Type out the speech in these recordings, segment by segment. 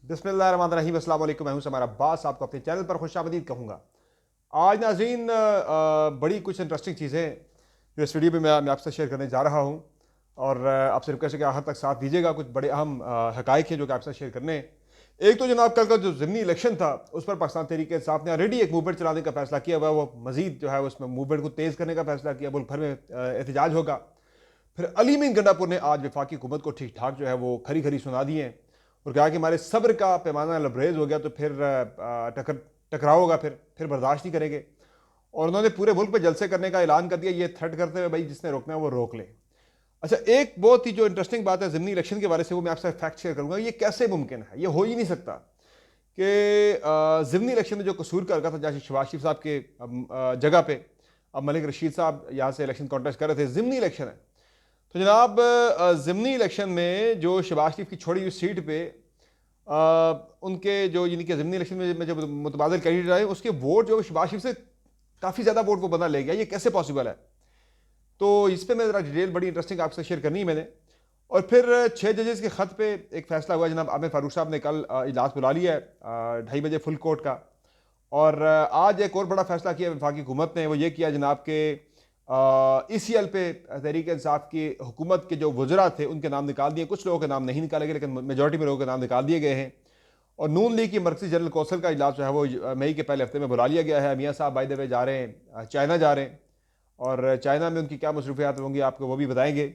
बिस्मिल्लाहिर्रहमानिर्रहीम, अस्सलाम वालेकुम। मैं हूं समार अब्बास, आपको अपने चैनल पर खुशामदीद कहूँगा। आज नाज़रीन बड़ी कुछ इंटरेस्टिंग चीज़ें जो इस वीडियो में मैं आपसे शेयर करने जा रहा हूँ और आपसे रिक्वेस्ट है कि आखिर तक साथ दीजिएगा। कुछ बड़े अहम हकाइक हैं जो कि आपसे शेयर करने हैं। एक तो जनाब कल का जो ज़िमनी इलेक्शन था उस पर पाकिस्तान तहरीक इंसाफ ने ऑलरेडी एक मूवमेंट चलाने का फैसला किया हुआ है। वो मजीद जो है उसमें मूवमेंट को तेज़ करने का फैसला किया। मुल्क भर में एहतजाज होगा। फिर अली मीन गंडापुर ने आज वफाकी हुकूमत को ठीक ठाक जो है वो खरी खरी सुना दी है और कहा कि हमारे सब्र का पैमाना लबरेज हो गया तो फिर टकराव होगा, फिर बर्दाश्त नहीं करेंगे। और उन्होंने पूरे मुल्क पे जलसे करने का ऐलान कर दिया, ये थ्रेट करते हुए भाई जिसने रोकना है वो रोक ले। अच्छा, एक बहुत ही जो इंटरेस्टिंग बात है ज़िमनी इलेक्शन के बारे से, वो मैं आपसे फैक्ट शेयर करूंगा। ये कैसे मुमकिन है, ये हो ही नहीं सकता कि ज़िमनी इलेक्शन में जो कसूर कर रखा था, जैसे शहबाज शरीफ साहब के जगह पे अब मलिक रशीद साहब यहाँ से इलेक्शन कॉन्टेस्ट कर रहे थे। ज़िमनी इलेक्शन है तो जनाब ज़िमनी इलेक्शन में जो शहबाज शरीफ की छोड़ी हुई सीट पे उनके जो यानी कि ज़िमनी इलेक्शन में जो मुतबादिल कैंडिडेट आए उसके वोट जो शहबाज शरीफ से काफ़ी ज़्यादा वोट वो बंदा ले गया। ये कैसे पॉसिबल है? तो इस पर मैं ज़रा डिटेल बड़ी इंटरेस्टिंग आपसे शेयर करनी है मैंने। और फिर 6 जजेस के ख़त पे एक फैसला हुआ। जनाब आमिर फारूक साहब ने कल इजलास बुला लिया है 2:30 बजे फुल कोर्ट का। और आज एक और बड़ा फैसला किया वफाकी हुकूमत ने, वो ये किया जनाब के ECL पे तहरीक इंसाफ की हुकूमत के जो वज़रा थे उनके नाम निकाल दिए। कुछ लोगों के नाम नहीं निकाले गए लेकिन मेजॉरिटी में लोगों के नाम निकाल दिए गए हैं। और नून लीग की मरकज़ी जनरल कौंसिल का इजलास जो है वो मई के पहले हफ्ते में बुला लिया गया है। मियाँ साहब बाय द वे जा रहे हैं, चाइना जा रहे हैं और चाइना में उनकी क्या मसरूफियात होंगी आपको वो भी बताएंगे।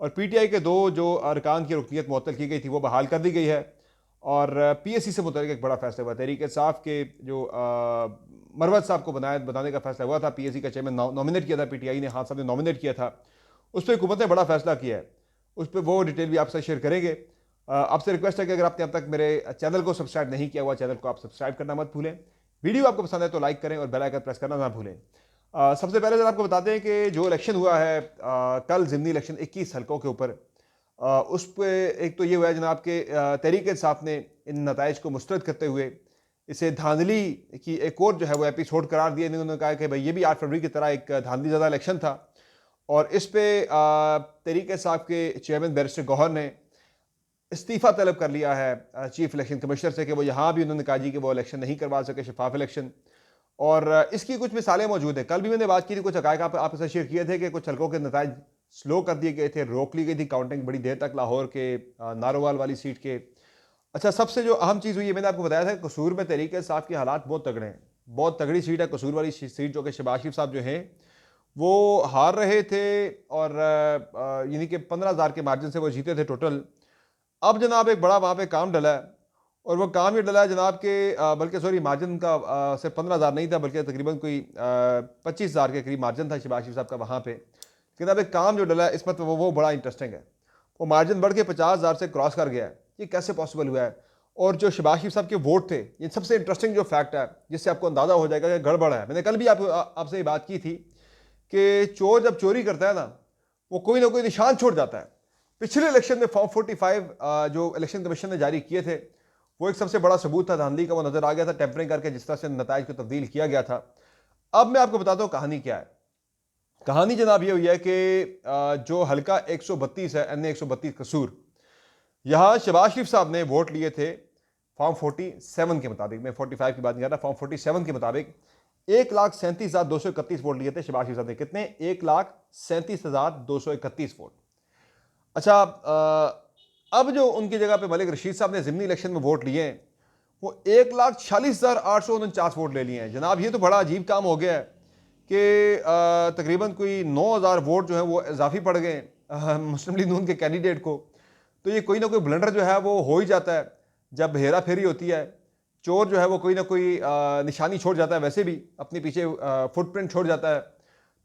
और PTI के 2 जो अरकान की रुकनीत मुअत्तल की गई थी वो बहाल कर दी गई है। और PSC से मुतल्लिक़ एक बड़ा फैसला हुआ। तहरीक इंसाफ के जो मरवत साहब को बनाने का फैसला हुआ था। PSC का चेयरमैन नॉमिनेट किया था PTI ने, खान साहब ने नॉमिनेट किया था। उस पर हुकूमत ने बड़ा फैसला किया है, उस पर वो डिटेल भी आपसे शेयर करेंगे। आपसे रिक्वेस्ट है कि अगर आपने अब तक मेरे चैनल को सब्सक्राइब नहीं किया हुआ, चैनल को आप सब्सक्राइब करना मत भूलें। वीडियो आपको पसंद है तो लाइक करें और बेल आइकन प्रेस करना ना भूलें। सबसे पहले जरा आपको बताते हैं कि जो इलेक्शन हुआ है कल ज़िमनी इलेक्शन 21 हलकों के ऊपर, उस पर एक तो ये हुआ है जनाब के तहरीक इंसाफ ने इन नताइज को मुस्तरद करते हुए इसे धांधली की एक और जो है वो एपिसोड करार दिया। इन्होंने कहा कि भाई ये भी 8 फरवरी की तरह एक धांधली ज़्यादा इलेक्शन था। और इस पे तहरीक इंसाफ के चेयरमैन बैरिस्टर गौहर ने इस्तीफ़ा तलब कर लिया है चीफ इलेक्शन कमिश्नर से कि वो यहाँ भी उन्होंने कहा जी कि वो इलेक्शन नहीं करवा सके, शफाफ इलेक्शन। और इसकी कुछ मिसालें मौजूद हैं। कल भी मैंने बात की थी, कुछ हक़ाइक़ आपसे शेयर किए थे कि कुछ हलकों के नताइज स्लो कर दिए गए थे, रोक ली गई थी काउंटिंग बड़ी देर तक लाहौर के नारोवाल वाली सीट के। अच्छा, सबसे जो अहम चीज़ हुई है, मैंने आपको बताया था कसूर में तहरीक इंसाफ के हालात बहुत तगड़े हैं। बहुत तगड़ी सीट है कसूर वाली सीट, जो कि शहबाज शरीफ साहब जो हैं वो हार रहे थे और यानी कि 15,000 के मार्जिन से वो जीते थे टोटल। अब जनाब एक बड़ा वहाँ पे काम डला है और वो काम ये डला है जनाब के बल्कि सॉरी मार्जिन का सिर्फ 15,000 नहीं था बल्कि तकरीबन कोई 25,000 के करीब मार्जिन था शहबाज शरीफ साहब का वहाँ पे। लेकिन अब एक काम जो डला है इस पर वो बड़ा इंटरेस्टिंग है। वो मार्जिन बढ़ के 50,000 से क्रॉस कर गया है। ये कैसे पॉसिबल हुआ है? और जो शहबाज शरीफ साहब के वोट थे, ये सबसे इंटरेस्टिंग जो फैक्ट है जिससे आपको अंदाज़ा हो जाएगा कि गड़बड़ है। मैंने कल भी आपसे ये बात की थी कि चोर जब चोरी करता है ना, वो कोई ना कोई निशान छोड़ जाता है। पिछले इलेक्शन में फॉर्म 45 जो इलेक्शन कमीशन ने जारी किए थे वो एक सबसे बड़ा सबूत था धांधली का। वो नजर आ गया था टेम्परिंग करके जिस तरह से नताइज को तब्दील किया गया था। अब मैं आपको बताता हूँ कहानी क्या है। कहानी जनाब ये हुई है कि जो हल्का 132 है, NA 132 कसूर, यहाँ शहबाज शरीफ साहब ने वोट लिए थे फॉर्म 47 के मुताबिक। मैं 45 की बात नहीं कर रहा, फॉर्म 47 के मुताबिक 1,37,231 वोट लिए थे शहबाज शरीफ साहब ने। कितने? 1,37,231 वोट। अच्छा, अब जो उनकी जगह पे मलिक रशीद साहब ने ज़िमनी इलेक्शन में वोट लिए हैं वो 1,46,849 वोट ले लिए हैं। जनाब ये तो बड़ा अजीब काम हो गया है कि तकरीबन कोई 9,000 वोट जो है वो इजाफी पड़ गए मुस्लिम लीग नून के कैंडिडेट को। तो ये कोई ना कोई ब्लंडर जो है वो हो ही जाता है जब हेरा फेरी होती है। चोर जो है वो कोई ना कोई निशानी छोड़ जाता है, वैसे भी अपने पीछे फुटप्रिंट छोड़ जाता है।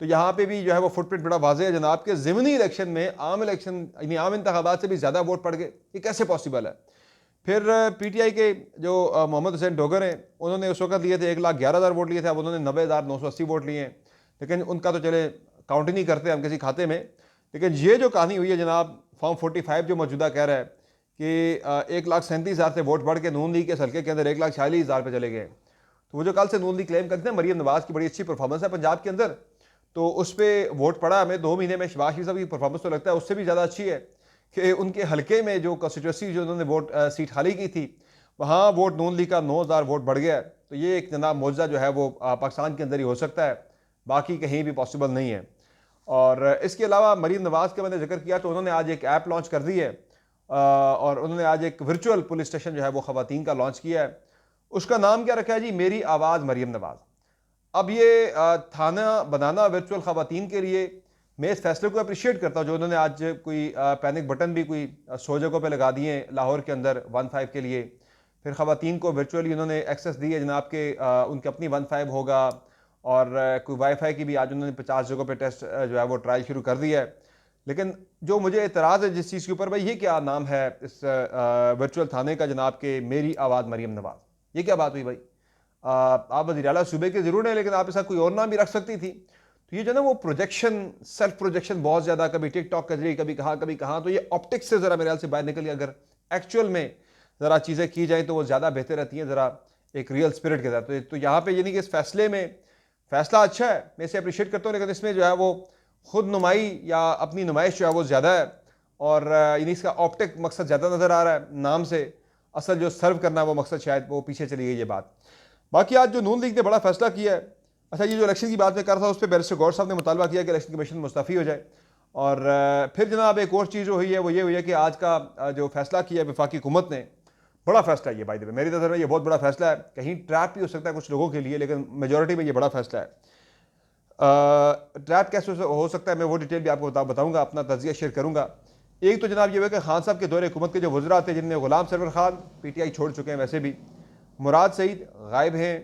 तो यहाँ पे भी जो है वो फुटप्रिंट बड़ा वाज़ेह है जनाब के ज़िमनी इलेक्शन में आम इलेक्शन यानी आम इंतखाबात से भी ज़्यादा वोट पड़ गए। ये कैसे पॉसिबल है? फिर PTI के जो मोहम्मद हुसैन डोगर हैं उन्होंने उस वक्त लिए थे 1,11,000 वोट लिए थे। अब उन्होंने 90,980 वोट लिए हैं, लेकिन उनका तो चले काउंट ही नहीं करते हम किसी खाते में। लेकिन ये जो कहानी हुई है जनाब, फॉर्म 45 जो मौजूदा कह रहा है कि 1,37,000 से वोट बढ़ के नून लीग के हल्के के अंदर 1,46,000 पे चले गए। तो वो जो कल से नून लीग क्लेम करते हैं मरीम नवाज़ की बड़ी अच्छी परफॉर्मेंस है पंजाब के अंदर, तो उस पर वोट पड़ा हमें 2 महीने में। शहबाज शरीफ साहब की परफॉर्मेंस तो लगता है उससे भी ज़्यादा अच्छी है कि उनके हल्के में जो कॉन्स्टिट्यूंसी जो उन्होंने वोट सीट खाली की थी वहाँ वोट नून लीग का 9,000 वोट बढ़ गया है। तो ये एक जनाब मौजज़ा जो है वो पाकिस्तान के अंदर ही हो सकता है, बाकी कहीं भी पॉसिबल नहीं है। और इसके अलावा मरीम नवाज़ का मैंने जिक्र किया तो उन्होंने आज एक ऐप लॉन्च कर दी है, और उन्होंने आज एक वर्चुअल पुलिस स्टेशन जो है वो ख़वातीन का लॉन्च किया है। उसका नाम क्या रखा है जी, मेरी आवाज़ मरीम नवाज़। अब ये थाना बनाना वर्चुअल ख़वातीन के लिए, मैं इस फैसले को अप्रिशिएट करता हूँ जो उन्होंने आज कोई पैनिक बटन भी कोई 100 जगहों पर लगा दिए हैं लाहौर के अंदर 15 के लिए। फिर ख़वातीन को वर्चुअली उन्होंने एक्सेस दी है जनाब के, उनकी अपनी 15 होगा, और कोई वाईफाई की भी आज उन्होंने 50 जगहों पे टेस्ट जो है वो ट्रायल शुरू कर दिया है। लेकिन जो मुझे एतराज़ है जिस चीज़ के ऊपर, भाई ये क्या नाम है इस वर्चुअल थाने का जनाब के, मेरी आवाज़ मरीम नवाज़, ये क्या बात हुई भाई? आप वज़ीर आला सूबे के ज़रूर हैं, लेकिन आप ऐसा कोई और नाम भी रख सकती थी। तो ये जो ना वो प्रोजेक्शन, सेल्फ प्रोजेक्शन बहुत ज़्यादा, कभी टिकटॉक के जरिए, कभी कहाँ, तो ये ऑप्टिक्स से ज़रा मेरे ख्याल से बाहर निकल गया। अगर एक्चुअल में ज़रा चीज़ें की जाए तो वो ज़्यादा बेहतर रहती हैं, ज़रा एक रियल स्पिरिट के साथ। तो यहाँ पे यानी कि इस फैसले में, फैसला अच्छा है, मैं इसे अप्रिशिएट करता हूँ, लेकिन इसमें जो है वो खुद नुमाई या अपनी नुमाइश जो है वो ज़्यादा है, और यानी इसका ऑप्टिक मकसद ज़्यादा नज़र आ रहा है नाम से, असल जो सर्व करना है वो मकसद शायद वो पीछे चली गई ये बात। बाकी आज जो नून लीग ने बड़ा फैसला किया है, अच्छा ये जो इलेक्शन की बात मैं कर रहा था उस पर बैरिस्टर गौर साहब ने मुतालबा किया कि इलेक्शन कमीशन मुस्तफ़ी हो जाए। और फिर जनाब एक और चीज़ जो हुई है वो ये हुई है कि आज का जो फैसला किया है वफाकी हुकूमत ने, बड़ा फैसला है ये, बाय द वे मेरी नज़र में ये बहुत बड़ा फैसला है। कहीं ट्रैप भी हो सकता है कुछ लोगों के लिए, लेकिन मेजॉरिटी में ये बड़ा फैसला है। ट्रैप कैसे हो सकता है मैं वो डिटेल भी आपको बताऊंगा, अपना तजिया शेयर करूंगा। एक तो जनाब ये है कि खान साहब के दौरे हुकूमत के जो वज़रा थे, जिनमें गुलाम सरवर खान PTI छोड़ चुके हैं, वैसे भी मुराद सईद गायब हैं,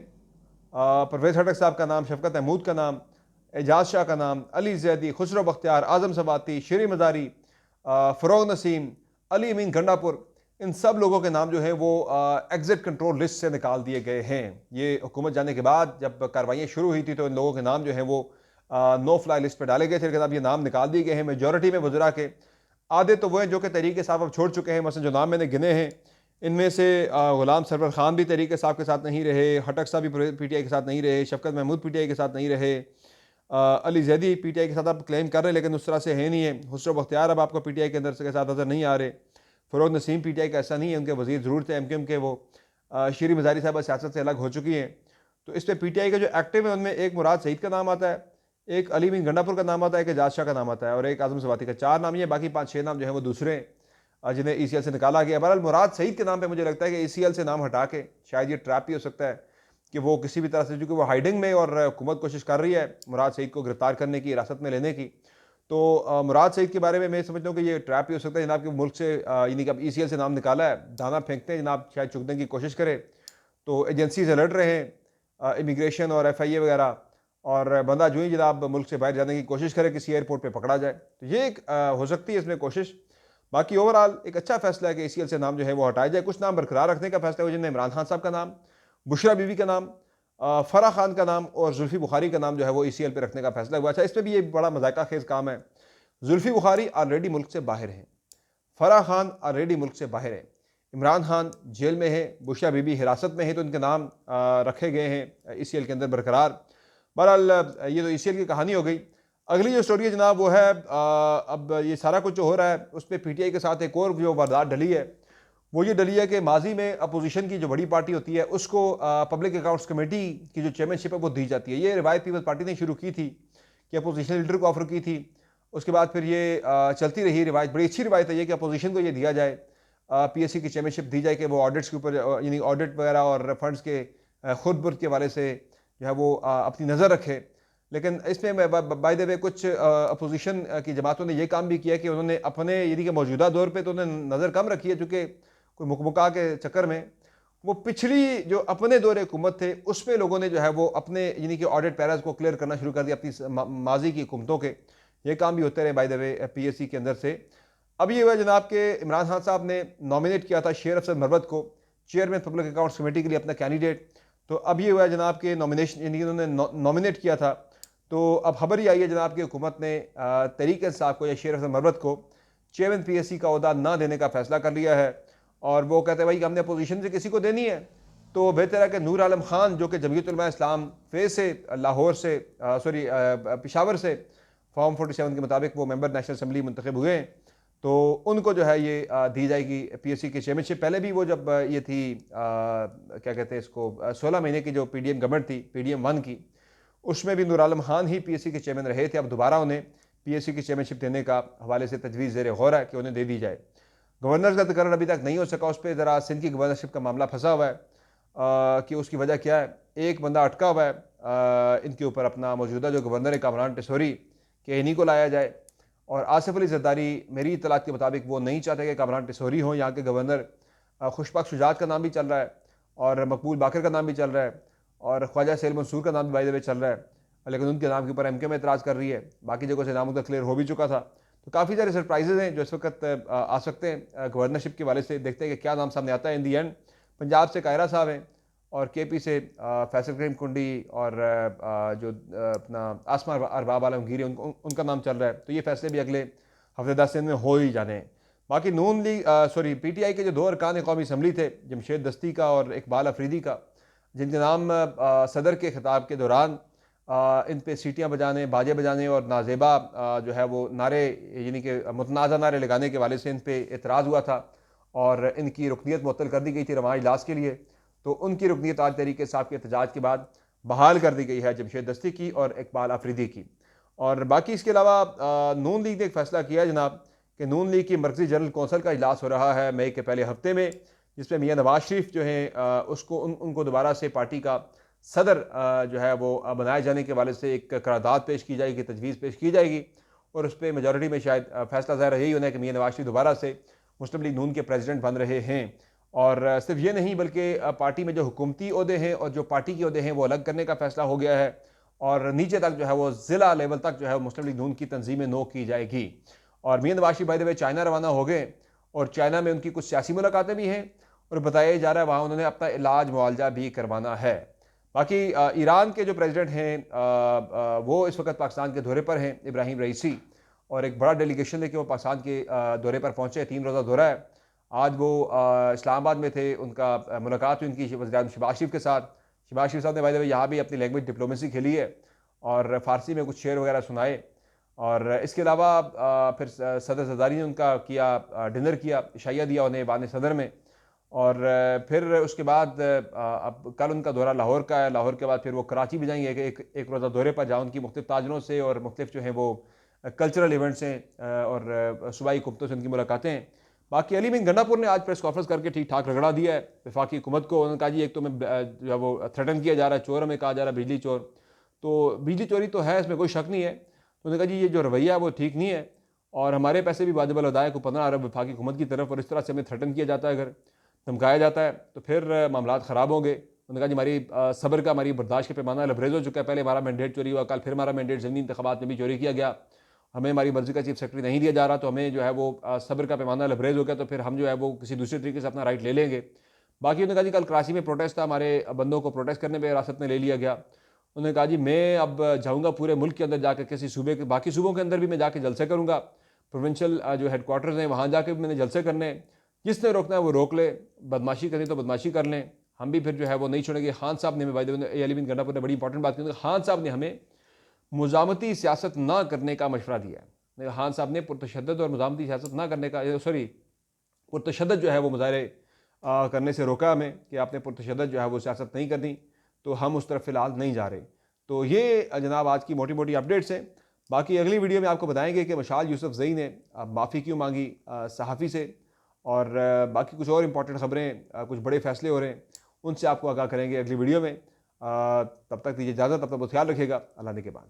परवेज़ खटक साहब का नाम, शफकत महमूद का नाम, एजाज शाह का नाम, अली जैदी, खुसरो बख्तियार, आज़म सवाती, शेरी मज़ारी, फ़रोग नसीम, अली अमीन गंडापुर, इन सब लोगों के नाम जो है वो एग्जिट कंट्रोल लिस्ट से निकाल दिए गए हैं। ये हुकूमत जाने के बाद जब कार्रवाइयाँ शुरू हुई थी तो इन लोगों के नाम जो है वो नो फ्लाई लिस्ट पर डाले गए थे, लेकिन अब ये नाम निकाल दिए गए हैं। मेजॉरिटी में वज़रा के आधे तो वो हैं जो कि तहरीक साहब अब छोड़ चुके हैं। मसलन जो नाम मैंने गिने हैं इनमें से गुलाम सरवर खान भी तहरीक साहब के साथ नहीं रहे, हटक साहब भी PTI के साथ नहीं रहे, शफकत महमूद PTI के साथ नहीं रहे, अली जैदी PTI के साथ आप क्लेम कर रहे हैं लेकिन उस तरह से है नहीं है, खुसरो बख्तियार अब आपको PTI के अंदर के साथ नज़र नहीं आ रहे, फ़रोग नसीम PTI का ऐसा नहीं है, उनके वज़ीर ज़रूर थे MQM के, वो शेरी मज़ारी साहब सियासत से अलग हो चुकी हैं। तो इस पर PTI का जो एक्टिव है उनमें एक मुराद सईद का नाम आता है, एक अली अमीन गंडापुर का नाम आता है, एक एजाज शाह का नाम आता है, और एक आज़म सवाती का। 4 नाम ही है, बाकी 5-6 नाम जो है वो दूसरे जिन्हें ECL से निकाला गया। बहरहाल मुराद सईद के नाम पे मुझे लगता है कि ECL से नाम हटा के शायद ये ट्रैप ही हो सकता है कि वो किसी भी तरह से, क्योंकि वो हाइडिंग में, और हुकूमत कोशिश कर रही है मुराद सईद को गिरफ्तार करने की, हिरासत में लेने की। तो मुराद सईद के बारे में मैं समझता हूँ कि ये ट्रैप ही हो सकता है जनाब, कि मुल्क से यानी कि अब ECL से नाम निकाला है, दाना फेंकते हैं जनाब, शायद चुगने की कोशिश करे। तो एजेंसीज अलर्ट रहे हैं, इमिग्रेशन और FIA वगैरह, और बंदा जो ही जनाब मुल्क से बाहर जाने की कोशिश करे किसी एयरपोर्ट पे पकड़ा जाए, तो ये एक हो सकती है इसमें कोशिश। बाकी ओवरऑल एक अच्छा फैसला है कि ECL से नाम जो है वो हटाया जाए। कुछ नाम बरकरार रखने का फैसला हुआ, जिनमें इमरान खान साहब का नाम, बुशरा बीवी का नाम, फ़राह खान का नाम और जुल्फ़ी बुखारी का नाम जो है वो ECL पे रखने का फैसला हुआ। अच्छा, इस पर भी ये बड़ा मज़ाक़ा खेज़ काम है। जुल्फ़ी बुखारी ऑलरेडी मुल्क से बाहर हैं, फ़राह खान ऑलरेडी मुल्क से बाहर है, इमरान खान जेल में है, बुशरा बीबी हिरासत में है, तो इनके नाम रखे गए हैं ECL के अंदर बरकरार। बहरहाल ये तो ECL की कहानी हो गई। अगली जो स्टोरी है जनाब वो है, अब ये सारा कुछ जो हो रहा है उस पर PTI के साथ एक और जो वारदात डली है, वो ये डली है कि माजी में अपोजिशन की जो बड़ी पार्टी होती है उसको पब्लिक अकाउंट्स कमेटी की जो चेयरमैनशिप है वो दी जाती है। ये रिवायत पीपल्स पार्टी ने शुरू की थी कि अपोजिशन लीडर को ऑफर की थी, उसके बाद फिर ये चलती रही रिवायत, बड़ी अच्छी रिवायत है ये कि अपोजिशन को ये दिया जाए, PSC की चेयरमैनशिप दी जाए कि वो ऑडिट्स के ऊपर, यानी ऑडिट वगैरह और फंड्स के खुद बुर्द के वाले से जो है वो अपनी नज़र रखे। लेकिन इसमें बाय द वे कुछ अपोजिशन की जमातों ने यह काम भी किया कि उन्होंने अपने यानी कि मौजूदा दौर पे तो उन्होंने नज़र कम रखी है, चूँकि कोई मुकमुका के चक्कर में वो पिछली जो अपने दौर हुकूमत थे उस पर लोगों ने जो है वो अपने यानी कि ऑडिट पैराज को क्लियर करना शुरू कर दिया अपनी माजी की हुकूमतों के। ये काम भी होते रहे बाय द वे PSC के अंदर से। अब ये हुआ जनाब के इमरान खान साहब ने नॉमिनेट किया था शेर अफसर मरवत को चेयरमैन पब्लिक अकाउंट्स कमेटी के लिए अपना कैंडिडेट। तो अब ये हुआ जनाब के नॉमिनेशन, यानी कि उन्होंने नॉमिनेट किया था। तो अब खबर ही आई है जनाब की हुकूमत ने तहरीक इंसाफ को या शेर अफसर मरवत को चेयरमैन PSC का ओहदा ना देने का फैसला कर लिया है। और वो कहते हैं भाई कि हमने अपोजिशन से किसी को देनी है तो बेहतर है कि नूर आलम खान जो कि जमीयत उलमा इस्लाम फेज से लाहौर से पेशावर से फॉर्म 47 के मुताबिक वो मेंबर नेशनल असम्बली मुंतखब हुए हैं, तो उनको जो है ये दी जाएगी पीएससी की चेयरमैनशिप। पहले भी वो जब ये थी क्या कहते हैं इसको 16 महीने की जो पीडीएम गवर्नमेंट थी, पीडीएम 1 की, उसमें भी नूर आलम खान ही पीएससी के चेयरमैन रहे थे। अब दोबारा उन्हें पीएससी की चेयरमैनशिप देने का हवाले से तजवीज़ ज़ेर गौर है कि उन्हें दे दी जाए। गवर्नर का तकर्रर अभी तक नहीं हो सका, उस पर ज़रा सिंध की गवर्नरशिप का मामला फंसा हुआ है कि उसकी वजह क्या है। एक बंदा अटका हुआ है इनके ऊपर, अपना मौजूदा जो गवर्नर है कामरान टेसोरी, कि इन्हीं को लाया जाए। और आसिफ अली जरदारी मेरी इतलात के मुताबिक वो नहीं चाहते कि कामरान टेसोरी हों यहाँ के गवर्नर। खुशबख्श शुजात का नाम भी चल रहा है और मकबूल बाकर का नाम भी चल रहा है और ख्वाजा सैल मंसूर का नाम भी बाय द वे चल रहा है, लेकिन उनके नाम के ऊपर एमके में एतराज़ कर रही है। बाकी जगहों से नाम उनका क्लियर हो भी चुका था। तो काफ़ी सारे सरप्राइजेज हैं जो इस वक्त आ सकते हैं गवर्नरशिप के वाले से। देखते हैं कि क्या नाम सामने आता है। इन दी एंड पंजाब से कायरा साहब हैं और केपी से फैसल करीम कुंडी और जो अपना आसमा अरबाब आलमगीर है उनका नाम चल रहा है। तो ये फैसले भी अगले हफ्ते 10 दिन में हो ही जाने हैं। बाकी नून लीग पीटीआई के जो 2 अरकान कौमी असम्बली थे, जमशेद दस्ती का और इकबाल अफरीदी का, जिनके नाम सदर के खिताब के दौरान इन पे सीटियाँ बजाने, बाजे बजाने और नाजेबा जो है वो नारे, यानी कि मुतनाज़ा नारे लगाने के वाले से इन पे एतराज़ हुआ था और इनकी रुकनीत मुअत्तल कर दी गई थी रवां इजलास के लिए। तो उनकी रुकनीत आज तहरीक इंसाफ के एहतजाज के बाद बहाल कर दी गई है, जमशेद दस्ती की और इकबाल अफरीदी की। और बाकी इसके अलावा नून लीग ने एक फ़ैसला किया जनाब कि नून लीग की मरकज़ी जनरल कौंसल का इजलास हो रहा है मई के पहले हफ्ते में, जिसमें मियाँ नवाज शरीफ जो हैं उसको उनको दोबारा से पार्टी का सदर जो है वो बनाए जाने के वाले से एक करारदाद पेश की जाएगी, तजवीज़ पेश की जाएगी और उस पर मेजॉरिटी में शायद फैसला ज़ाहिर यही होना है कि मियाँ नवाज शरीफ दोबारा से मुस्लिम लीग नून के प्रेसिडेंट बन रहे हैं। और सिर्फ ये नहीं बल्कि पार्टी में जो हुकूमती ओहदे हैं और जो पार्टी के ओहदे हैं वो अलग करने का फैसला हो गया है और नीचे तक जो है वो ज़िला लेवल तक जो है मुस्लिम लीग नून की तंजीमें नो की जाएगी। और मियाँ Nawaz Sharif by the way China रवाना हो गए और चाइना में उनकी कुछ सियासी मुलाकातें भी हैं और बताया जा रहा है वहाँ उन्होंने अपना इलाज मुआवजा भी करवाना है। बाकी ईरान के जो प्रेसिडेंट हैं वो इस वक्त पाकिस्तान के दौरे पर हैं, इब्राहिम रईसी, और एक बड़ा डेलीगेशन लेके वो पाकिस्तान के दौरे पर पहुँचे। 3 रोज़ा दौरा है। आज वो इस्लामाबाद में थे, उनका मुलाकात हुई उनकी वज़ीर-ए-आज़म शहबाज शरीफ के साथ। शहबाज शरीफ साहब ने बाय द वे यहाँ भी अपनी लैंग्वेज डिप्लोमेसी खेली है और फ़ारसी में कुछ शेर वगैरह सुनाए। और इसके अलावा फिर सदर ज़रदारी ने उनका किया डिनर किया, इशाइया दिया उन्हें बान सदर में। और फिर उसके बाद अब कल उनका दौरा लाहौर का है। लाहौर के बाद फिर वो कराची भी जाएंगे एक रोज़ा दौरे पर, जहाँ उनकी मुख्तलिफ ताजरों से और मुख्तलिफ जो हैं वो कल्चरल इवेंट्स हैं और सूबाई हुकूमतों से उनकी मुलाकातें हैं। बाकी अली बिन गंडापुर ने आज प्रेस कॉन्फ्रेंस करके ठीक ठाक रगड़ा दिया है वफाकी हुकूमत को। उन्होंने कहा जी एक तो मैं जो है वो थ्रेटन किया जा रहा है, चोर हमें कहा जा रहा है, बिजली चोर। तो बिजली चोरी तो है, इसमें कोई शक नहीं है। तो उन्होंने कहा जी ये जो रवैया है वो ठीक नहीं है और हमारे पैसे भी वाजिब अदा है को 15 अरब वफाकी हुकूमत की तरफ, और इस तरह से हमें थ्रेटन किया जाता है, अगर धमकाया जाता है तो फिर मामला ख़राब होंगे। उन्होंने कहा जी हमारी सब्र का, हमारी बर्दाश्त का पैमाना लबरेज हो चुका है। पहले हमारा मैंडेट चोरी हुआ, कल फिर हमारा मैंडेट ज़मीनी इंतखाबात में भी चोरी किया गया, हमें हमारी मर्जी का चीफ सेक्रेटरी नहीं दिया जा रहा, तो हमें जो है वो सब्र का पैमाना लबरेज हो गया, तो फिर हम जो है वो किसी दूसरे तरीके से अपना राइट ले लेंगे। बाकी उन्होंने कहा जी कल कराची में प्रोटेस्ट था, हमारे बंदों को प्रोटेस्ट करने पर हिरासत में ले लिया गया। उन्होंने कहा जी मैं अब जाऊँगा पूरे मुल्क के अंदर जाकर, किसी सूबे के बाकी सूबों के अंदर भी मैं जाके जलसे करूँगा, प्रोविंशियल जो हेडक्वार्टर्स हैं वहाँ जाके भी मैंने जलसे करने, जिसने रोकना है वो रोक ले, बदमाशी करनी तो बदमाशी कर लें, हम भी फिर जो है वो नहीं छोड़ेंगे। खान साहब ने हमें, अली बिन गंडापुर ने बड़ी इंपॉर्टेंट बात की, खान साहब ने हमें मुजामती सियासत ना करने का मशवरा दिया है। खान साहब ने पुरतशद्दद और मुजामती सियासत ना करने का, पुरतशद्दद जो है वो मुजाहरे करने से रोका हमें कि आपने पुरतशद्दद जो है वो सियासत नहीं करनी, तो हम उस तरफ फ़िलहाल नहीं जा रहे। तो ये जनाब आज की मोटी मोटी अपडेट्स हैं। बाकी अगली वीडियो में आपको बताएंगे कि मशाल यूसुफजई ने माफ़ी क्यों मांगी सहाफ़ी से, और बाकी कुछ और इंपॉर्टेंट ख़बरें, कुछ बड़े फैसले हो रहे हैं, उनसे आपको आगाह करेंगे अगली वीडियो में। तब तक दीजिए इजाज़त, तब तक बहुत ख्याल रखिएगा। अल्लाह ने के बाद।